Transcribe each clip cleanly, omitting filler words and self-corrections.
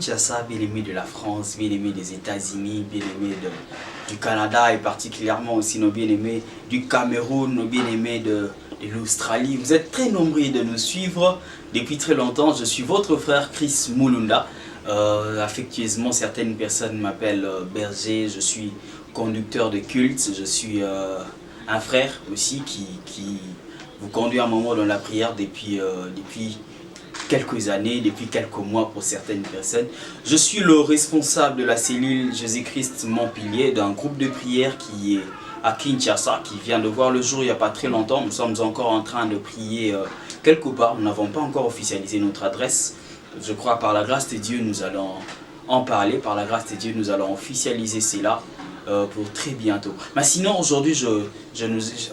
Kinshasa, bien-aimé de la France, bien-aimé des États-Unis, bien-aimé du Canada et particulièrement aussi nos bien-aimés du Cameroun, nos bien-aimés de l'Australie. Vous êtes très nombreux de nous suivre depuis très longtemps. Je suis votre frère Chris Mulunda. Affectueusement, certaines personnes m'appellent berger. Je suis conducteur de culte. Je suis un frère aussi qui vous conduit un moment dans la prière depuis quelques années, depuis quelques mois pour certaines personnes. Je suis le responsable de la cellule Jésus-Christ Montpellier, d'un groupe de prière qui est à Kinshasa, qui vient de voir le jour il n'y a pas très longtemps. Nous sommes encore en train de prier quelque part. Nous n'avons pas encore officialisé notre adresse. Je crois par la grâce de Dieu, nous allons en parler. Par la grâce de Dieu, nous allons officialiser cela pour très bientôt. Mais sinon, aujourd'hui,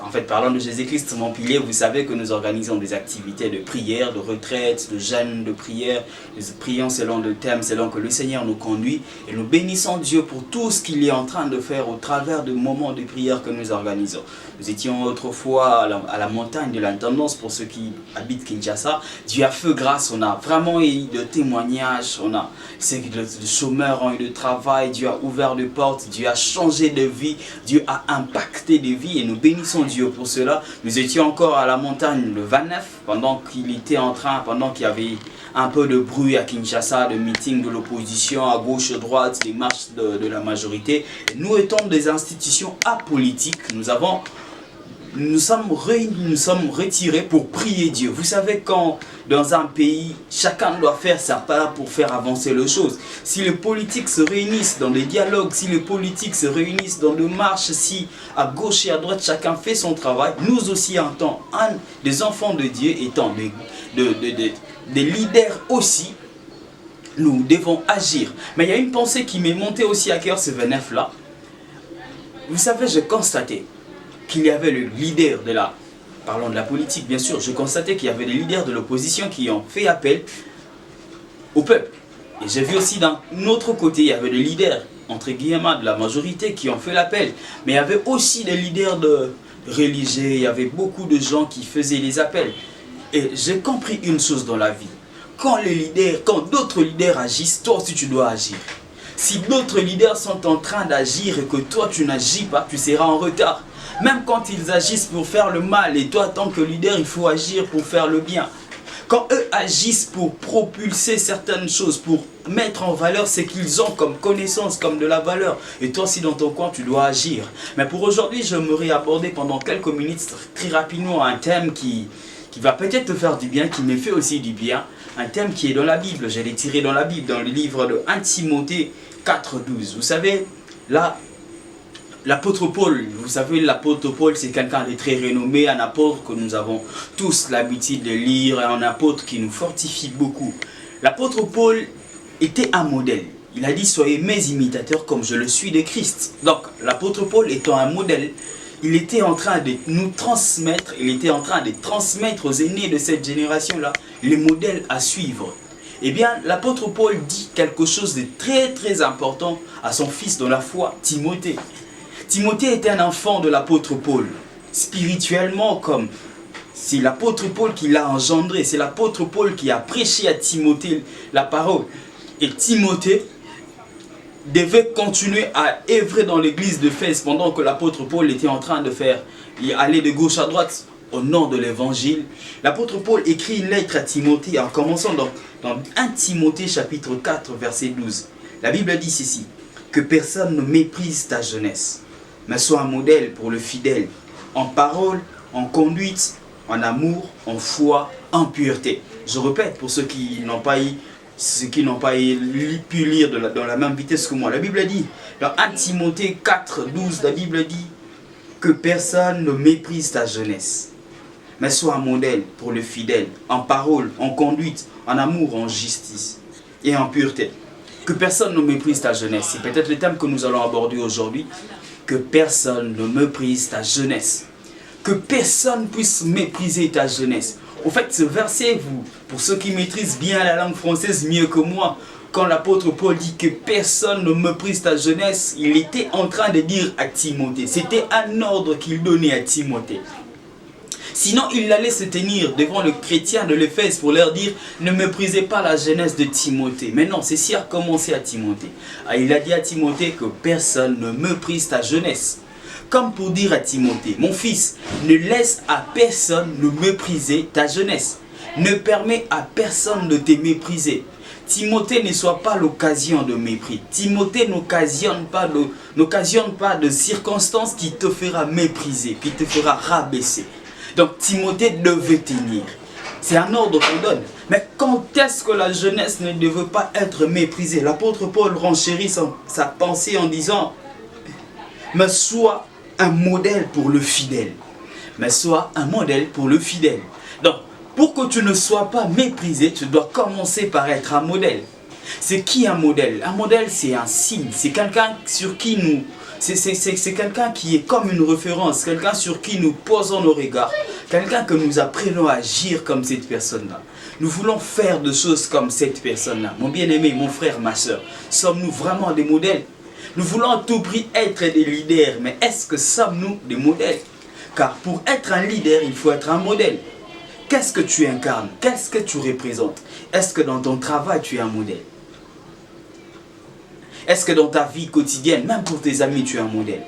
en fait, parlant de Jésus-Christ Montpellier, vous savez que nous organisons des activités de prière, de retraite, de jeûne, de prière. Nous prions selon le thème, selon que le Seigneur nous conduit. Et nous bénissons Dieu pour tout ce qu'il est en train de faire au travers des moments de prière que nous organisons. Nous étions autrefois à la montagne de l'intendance pour ceux qui habitent Kinshasa. Dieu a fait grâce, on a vraiment eu de témoignages, les chômeurs ont eu de travail, Dieu a ouvert des portes, Dieu a changé de vie, Dieu a impacté des vies et nous bénissons Dieu pour cela. Nous étions encore à la montagne le 29 pendant qu'il y avait un peu de bruit à Kinshasa, de meetings de l'opposition à gauche, à droite, des marches de la majorité. Et nous étant des institutions apolitiques, nous sommes retirés pour prier Dieu. Vous savez, quand dans un pays, chacun doit faire sa part pour faire avancer les choses. Si les politiques se réunissent dans des dialogues, si les politiques se réunissent dans des marches, si à gauche et à droite, chacun fait son travail, nous aussi, en tant des enfants de Dieu, étant des leaders aussi, nous devons agir. Mais il y a une pensée qui m'est montée aussi à cœur ce 29 là. Vous savez, j'ai constaté qu'il y avait le leader parlons de la politique bien sûr, je constatais qu'il y avait des leaders de l'opposition qui ont fait appel au peuple. Et j'ai vu aussi d'un autre côté, il y avait des leaders, entre guillemets, de la majorité qui ont fait l'appel. Mais il y avait aussi des leaders de religieux, il y avait beaucoup de gens qui faisaient les appels. Et j'ai compris une chose dans la vie. Quand d'autres leaders agissent, toi aussi tu dois agir. Si d'autres leaders sont en train d'agir et que toi tu n'agis pas, tu seras en retard. Même quand ils agissent pour faire le mal, et toi, tant que leader, il faut agir pour faire le bien. Quand eux agissent pour propulser certaines choses, pour mettre en valeur ce qu'ils ont comme connaissance, comme de la valeur, et toi aussi dans ton coin, tu dois agir. Mais pour aujourd'hui, j'aimerais aborder pendant quelques minutes très rapidement un thème qui va peut-être te faire du bien, qui me fait aussi du bien. Un thème qui est dans la Bible, je l'ai tiré dans la Bible, dans le livre de 1 Timothée 4,12. Vous savez, là, l'apôtre Paul, vous savez, l'apôtre Paul, c'est quelqu'un de très renommé, un apôtre que nous avons tous l'habitude de lire, un apôtre qui nous fortifie beaucoup. L'apôtre Paul était un modèle. Il a dit, soyez mes imitateurs comme je le suis de Christ. Donc, l'apôtre Paul étant un modèle, il était en train de nous transmettre, il était en train de transmettre aux aînés de cette génération-là les modèles à suivre. Eh bien, l'apôtre Paul dit quelque chose de très très important à son fils dans la foi, Timothée. Timothée était un enfant de l'apôtre Paul, spirituellement comme c'est l'apôtre Paul qui l'a engendré, c'est l'apôtre Paul qui a prêché à Timothée la parole. Et Timothée devait continuer à œuvrer dans l'église d'Éphèse pendant que l'apôtre Paul était en train de aller de gauche à droite au nom de l'évangile. L'apôtre Paul écrit une lettre à Timothée en commençant dans 1 Timothée chapitre 4 verset 12. La Bible dit ceci, que personne ne méprise ta jeunesse, mais sois un modèle pour le fidèle, en parole, en conduite, en amour, en foi, en pureté. Je répète pour ceux qui n'ont pas pu lire dans la même vitesse que moi. La Bible dit, dans 1 Timothée 4, 12, la Bible dit que personne ne méprise ta jeunesse, mais sois un modèle pour le fidèle, en parole, en conduite, en amour, en justice et en pureté. Que personne ne méprise ta jeunesse. C'est peut-être le thème que nous allons aborder aujourd'hui. Que personne ne méprise ta jeunesse. Que personne puisse mépriser ta jeunesse. Au fait, ce verset, pour ceux qui maîtrisent bien la langue française mieux que moi, quand l'apôtre Paul dit que personne ne méprise ta jeunesse, il était en train de dire à Timothée. C'était un ordre qu'il donnait à Timothée. Sinon, il allait se tenir devant le chrétien de l'Éphèse pour leur dire, ne méprisez pas la jeunesse de Timothée. Mais non, ceci a commencé à Timothée. Il a dit à Timothée que personne ne méprise ta jeunesse. Comme pour dire à Timothée, mon fils, ne laisse à personne ne mépriser ta jeunesse. Ne permets à personne de te mépriser. Timothée ne soit pas l'occasion de mépris. Timothée n'occasionne pas de circonstances qui te fera mépriser, qui te fera rabaisser. Donc Timothée devait tenir. C'est un ordre qu'on donne. Mais quand est-ce que la jeunesse ne devait pas être méprisée? L'apôtre Paul renchérit sa pensée en disant, mais sois un modèle pour le fidèle. Mais sois un modèle pour le fidèle. Donc, pour que tu ne sois pas méprisé, tu dois commencer par être un modèle. C'est qui un modèle? Un modèle, c'est un signe. C'est quelqu'un sur qui nous... C'est quelqu'un qui est comme une référence. Quelqu'un sur qui nous posons nos regards. Quelqu'un que nous apprenons à agir comme cette personne-là. Nous voulons faire des choses comme cette personne-là. Mon bien-aimé, mon frère, ma soeur, sommes-nous vraiment des modèles? Nous voulons à tout prix être des leaders. Mais est-ce que sommes-nous des modèles? Car pour être un leader, il faut être un modèle. Qu'est-ce que tu incarnes? Qu'est-ce que tu représentes? Est-ce que dans ton travail, tu es un modèle? Est-ce que dans ta vie quotidienne, même pour tes amis, tu es un modèle?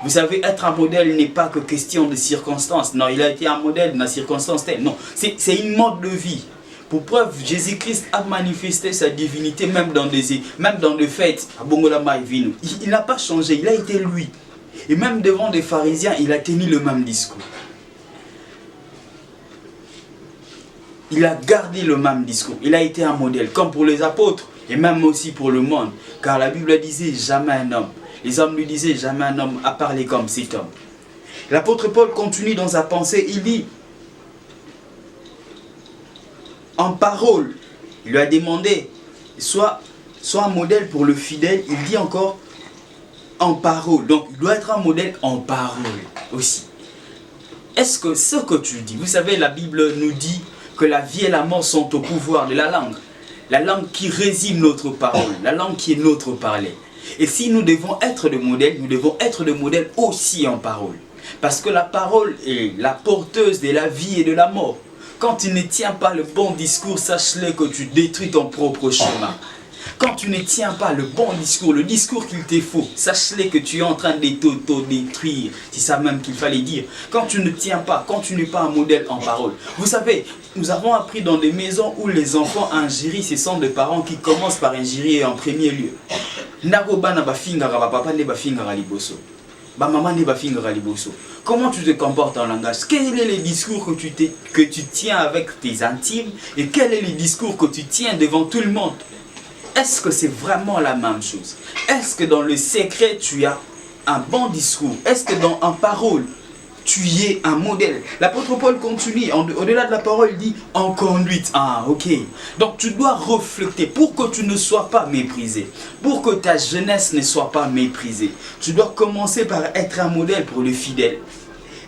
Vous savez, être un modèle n'est pas que question de circonstances. Non, il a été un modèle dans la circonstance telle. Non, c'est une mode de vie. Pour preuve, Jésus-Christ a manifesté sa divinité même dans des fêtes. Il n'a pas changé, il a été lui. Et même devant des pharisiens, il a tenu le même discours. Il a gardé le même discours. Il a été un modèle, comme pour les apôtres, et même aussi pour le monde. Car la Bible disait jamais un homme. Les hommes lui disaient jamais un homme a parlé comme cet homme. L'apôtre Paul continue dans sa pensée, il dit, en parole, il lui a demandé, soit un modèle pour le fidèle, il dit encore, en parole. Donc, il doit être un modèle en parole aussi. Est-ce que ce que tu dis, vous savez, la Bible nous dit que la vie et la mort sont au pouvoir de la langue. La langue qui résime notre parole, la langue qui est notre parler. Et si nous devons être des modèles, nous devons être des modèles aussi en parole. Parce que la parole est la porteuse de la vie et de la mort. Quand tu ne tiens pas le bon discours, sache-le que tu détruis ton propre chemin. Quand tu ne tiens pas le bon discours, le discours qu'il te faut, sache-le que tu es en train de t'auto-détruire. C'est ça même qu'il fallait dire. Quand tu ne tiens pas, quand tu n'es pas un modèle en parole. Vous savez, nous avons appris dans des maisons où les enfants ingérient, ce sont des parents qui commencent par ingérer en premier lieu. Comment tu te comportes en langage? Quel est le discours que tu tiens avec tes intimes? Et quel est le discours que tu tiens devant tout le monde? Est-ce que c'est vraiment la même chose? Est-ce que dans le secret, tu as un bon discours? Est-ce que en parole, tu es un modèle? L'apôtre Paul continue, au-delà de la parole, il dit en conduite. Ah, ok. Donc tu dois refléter pour que tu ne sois pas méprisé. Pour que ta jeunesse ne soit pas méprisée. Tu dois commencer par être un modèle pour le fidèle.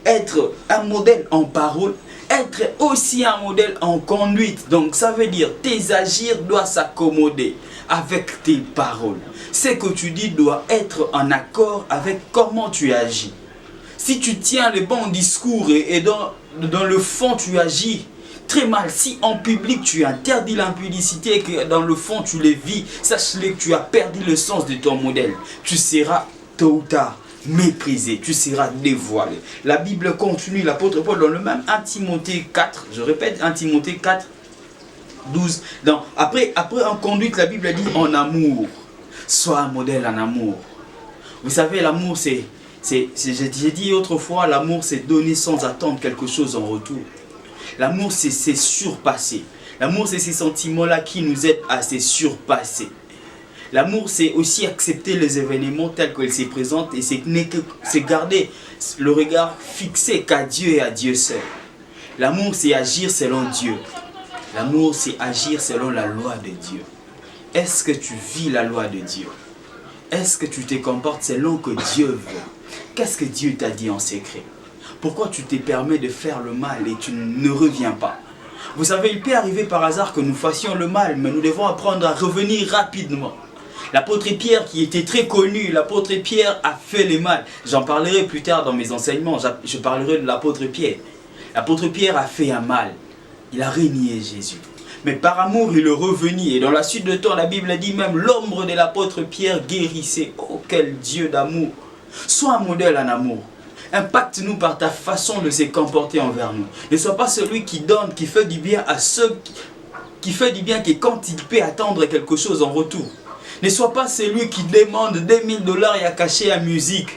Être un modèle en parole. Être aussi un modèle en conduite. Donc ça veut dire tes agirs doivent s'accommoder avec tes paroles. Ce que tu dis doit être en accord avec comment tu agis. Si tu tiens le bon discours et dans le fond tu agis très mal, si en public tu interdis l'impudicité et que dans le fond tu les vis, sache-le que tu as perdu le sens de ton modèle. Tu seras tôt ou tard méprisé, tu seras dévoilé. La Bible continue, l'apôtre Paul dans le même 1 Timothée 4, je répète 1 Timothée 4, 12. Après en conduite, la Bible dit en amour. Sois un modèle en amour. Vous savez, l'amour j'ai dit autrefois, l'amour c'est donner sans attendre quelque chose en retour. L'amour c'est surpasser. L'amour c'est ces sentiments-là qui nous aident à se surpasser. L'amour c'est aussi accepter les événements tels qu'ils se présentent et c'est garder le regard fixé qu'à Dieu et à Dieu seul. L'amour c'est agir selon Dieu. L'amour c'est agir selon la loi de Dieu. Est-ce que tu vis la loi de Dieu? Est-ce que tu te comportes selon que Dieu veut? Qu'est-ce que Dieu t'a dit en secret? Pourquoi tu te permets de faire le mal et tu ne reviens pas? Vous savez, il peut arriver par hasard que nous fassions le mal, mais nous devons apprendre à revenir rapidement. L'apôtre Pierre qui était très connu, l'apôtre Pierre a fait le mal. J'en parlerai plus tard dans mes enseignements, je parlerai de l'apôtre Pierre. L'apôtre Pierre a fait un mal. Il a renié Jésus. Mais par amour, il est revenu. Et dans la suite de temps, la Bible dit même l'ombre de l'apôtre Pierre guérissait. Oh, quel Dieu d'amour! Sois un modèle en amour. Impacte-nous par ta façon de se comporter envers nous. Ne sois pas celui qui donne, qui fait du bien à ceux qui fait du bien, qui quand il peut attendre quelque chose en retour. Ne sois pas celui qui demande 2000 $ et a caché la musique.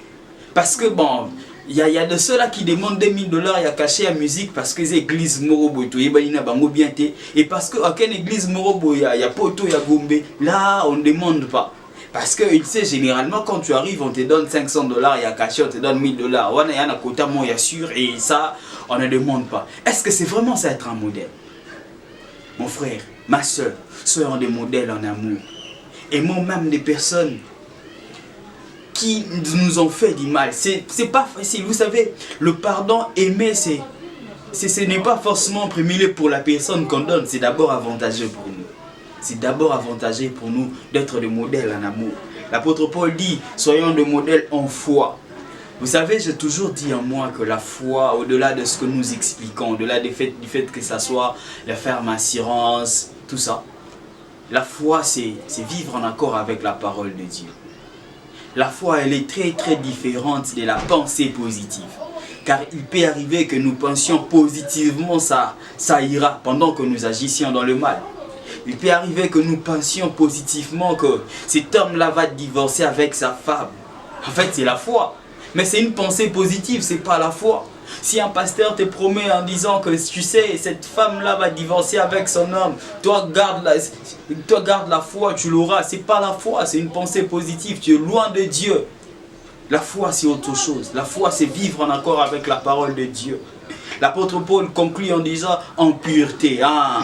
Parce que bon, il y a de ceux-là qui demandent 2000 $ et a caché la musique parce que les églises morobo et parce que aucune église morobo il y a poto il y a gombe, là on ne demande pas. Parce que il sait généralement quand tu arrives on te donne 500 $, il y a caché on te donne 1000 $. On a un quota moi il y a sûr et ça on ne demande pas. Est-ce que c'est vraiment ça être un modèle? Mon frère, ma soeur, soyons des modèles en amour. Aimons même des personnes qui nous ont fait du mal. C'est pas facile. Vous savez, le pardon, aimer, ce n'est pas forcément premier pour la personne qu'on donne. C'est d'abord avantageux pour nous. C'est d'abord avantageux pour nous d'être des modèles en amour. L'apôtre Paul dit, soyons des modèles en foi. Vous savez, j'ai toujours dit en moi que la foi, au-delà de ce que nous expliquons, au-delà du fait que ça soit la ferme assurance, tout ça, la foi, c'est vivre en accord avec la parole de Dieu. La foi, elle est très très différente de la pensée positive. Car il peut arriver que nous pensions positivement, ça ira, pendant que nous agissions dans le mal. Il peut arriver que nous pensions positivement que cet homme-là va divorcer avec sa femme. En fait, c'est la foi. Mais c'est une pensée positive, c'est pas la foi. Si un pasteur te promet en disant que tu sais, cette femme-là va divorcer avec son homme, toi garde la foi, tu l'auras. C'est pas la foi, c'est une pensée positive, tu es loin de Dieu. La foi, c'est autre chose. La foi, c'est vivre en accord avec la parole de Dieu. L'apôtre Paul conclut en disant en pureté. Hein?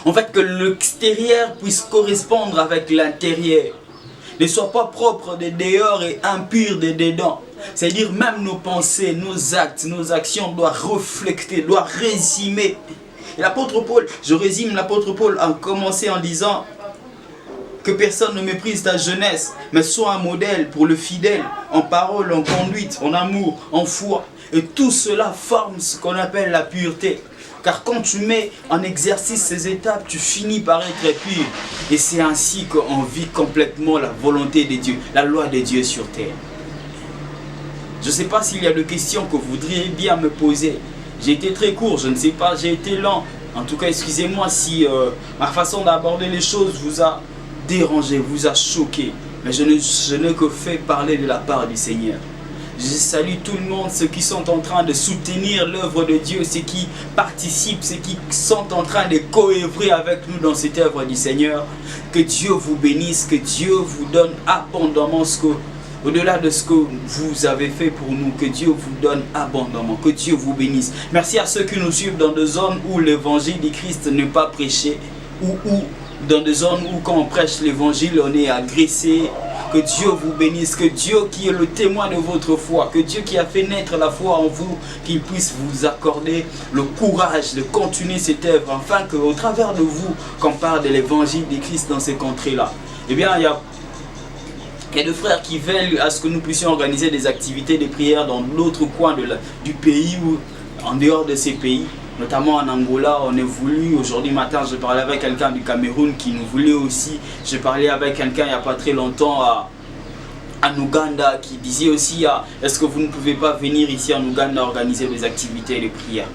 En fait, que l'extérieur puisse correspondre avec l'intérieur. Ne sois pas propre de dehors et impur de dedans. C'est-à-dire même nos pensées, nos actes, nos actions doivent refléter, doivent résumer. Et l'apôtre Paul, je résume l'apôtre Paul a commencé en disant que personne ne méprise ta jeunesse, mais sois un modèle pour le fidèle, en parole, en conduite, en amour, en foi. Et tout cela forme ce qu'on appelle la pureté. Car quand tu mets en exercice ces étapes, tu finis par être pur. Et c'est ainsi qu'on vit complètement la volonté de Dieu, la loi de Dieu sur terre. Je ne sais pas s'il y a des questions que vous voudriez bien me poser. J'ai été très court, je ne sais pas, j'ai été lent. En tout cas, excusez-moi si ma façon d'aborder les choses vous a dérangé, vous a choqué. Mais je n'ai que fait parler de la part du Seigneur. Je salue tout le monde, ceux qui sont en train de soutenir l'œuvre de Dieu, ceux qui participent, ceux qui sont en train de coœuvrer avec nous dans cette œuvre du Seigneur. Que Dieu vous bénisse, que Dieu vous donne abondamment au-delà de ce que vous avez fait pour nous, que Dieu vous donne abondamment, que Dieu vous bénisse. Merci à ceux qui nous suivent dans des zones où l'évangile du Christ n'est pas prêché, ou dans des zones où quand on prêche l'évangile, on est agressé. Que Dieu vous bénisse, que Dieu qui est le témoin de votre foi, que Dieu qui a fait naître la foi en vous, qu'il puisse vous accorder le courage de continuer cette œuvre, afin qu'au travers de vous, qu'on parle de l'évangile du Christ dans ces contrées-là. Eh bien, il y a des frères qui veulent à ce que nous puissions organiser des activités de prière dans d'autres coins du pays ou en dehors de ces pays. Notamment en Angola, on est voulu, aujourd'hui matin je parlais avec quelqu'un du Cameroun qui nous voulait aussi, j'ai parlé avec quelqu'un il n'y a pas très longtemps en Ouganda qui disait aussi est-ce que vous ne pouvez pas venir ici en Ouganda organiser des activités de prière.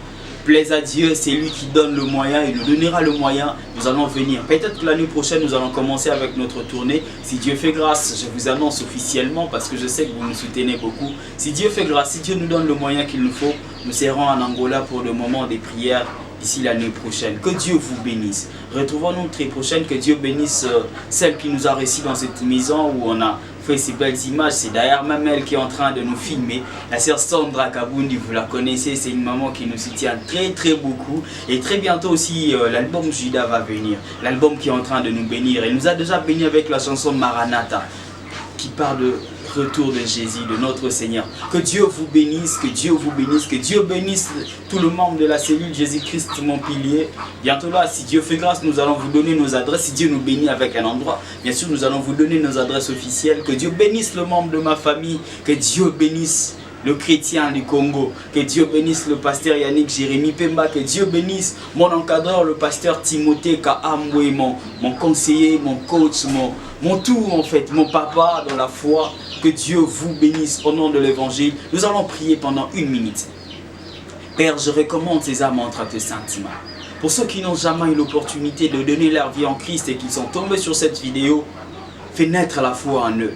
Plaise à Dieu, c'est lui qui donne le moyen, il nous donnera le moyen, nous allons venir. Peut-être que l'année prochaine nous allons commencer avec notre tournée. Si Dieu fait grâce, je vous annonce officiellement parce que je sais que vous nous soutenez beaucoup. Si Dieu fait grâce, si Dieu nous donne le moyen qu'il nous faut, nous serons en Angola pour le moment des prières d'ici l'année prochaine. Que Dieu vous bénisse. Retrouvons-nous très prochaine, que Dieu bénisse celle qui nous a reçus dans cette maison où on a fait ces belles images. C'est d'ailleurs même elle qui est en train de nous filmer. La sœur Sandra Kabundi, vous la connaissez, c'est une maman qui nous soutient très très beaucoup. Et très bientôt aussi l'album Judas va venir. L'album qui est en train de nous bénir. Elle nous a déjà béni avec la chanson Maranatha qui parle de retour de Jésus, de notre Seigneur. Que Dieu vous bénisse, que Dieu vous bénisse, que Dieu bénisse tout le membre de la cellule Jésus-Christ, mon pilier. Bientôt là, si Dieu fait grâce, nous allons vous donner nos adresses. Si Dieu nous bénit avec un endroit, bien sûr, nous allons vous donner nos adresses officielles. Que Dieu bénisse le membre de ma famille, que Dieu bénisse le chrétien du Congo. Que Dieu bénisse le pasteur Yannick Jérémy Pemba. Que Dieu bénisse mon encadreur, le pasteur Timothée Kaambwe, mon conseiller, mon coach, mon tout en fait, mon papa dans la foi. Que Dieu vous bénisse au nom de l'évangile. Nous allons prier pendant 1 minute. Père, je recommande ces âmes entre tes saintes mains. Pour ceux qui n'ont jamais eu l'opportunité de donner leur vie en Christ et qui sont tombés sur cette vidéo, fais naître la foi en eux.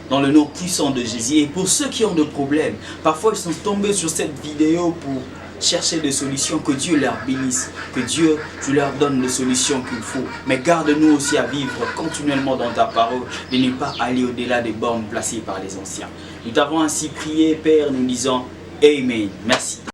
Dans le nom puissant de Jésus. Et pour ceux qui ont des problèmes, parfois ils sont tombés sur cette vidéo pour chercher des solutions, que Dieu leur bénisse, que Dieu tu leur donne les solutions qu'il faut. Mais garde-nous aussi à vivre continuellement dans ta parole et ne pas aller au-delà des bornes placées par les anciens. Nous t'avons ainsi prié, Père, nous disons Amen. Merci.